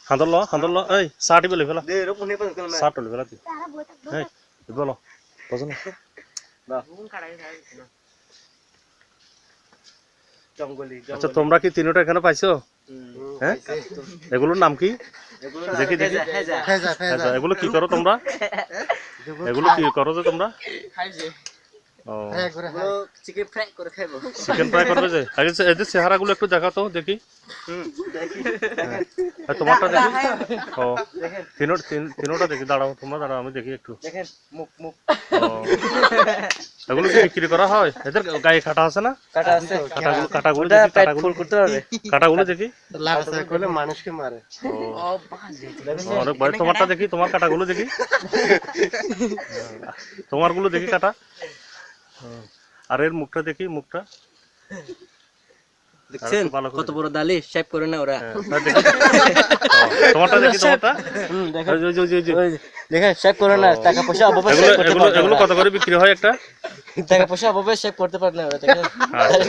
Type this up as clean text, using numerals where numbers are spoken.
হাঁদল এই চাটি বেলি ফেলা চাট বেলি ফেলা তুই এই বলো পছন্দ আচ্ছা তোমরা কি তিনটা এখানে পাইছো হ্যাঁ এগুলোর নাম কি দেখি দেখি এগুলো কি করো তোমরা এগুলো কি করো যে তোমরা চিকেন ফ্রাই করবে যে আগে এদের চেহারাগুলো একটু দেখাও তো দেখি তোমারটা দেখি ও তিনোটা দেখি দাঁড়াও তোমরা দাঁড়াও আমি দেখি একটু এগুলো কি বিক্রি করা হয় এদের গায়ে কাটা আছে না কাটাগুলো দেখি মানুষকে মারে অনেক ভাই তোমারটা দেখি তোমার কাটাগুলো দেখি তোমারগুলো দেখি কাটা আর এর মুখটা দেখি মুখটা দেখছেন কত বড় দালি শেভ করে না ওরা তোমারটা দেখি তোমারটা দেখেন শেভ করে না টাকা পয়সা অভাবে এগুলো কত করে বিক্রি হয় একটা টাকা পয়সা অভাবে শেভ করতে পারে না ওরা দেখেন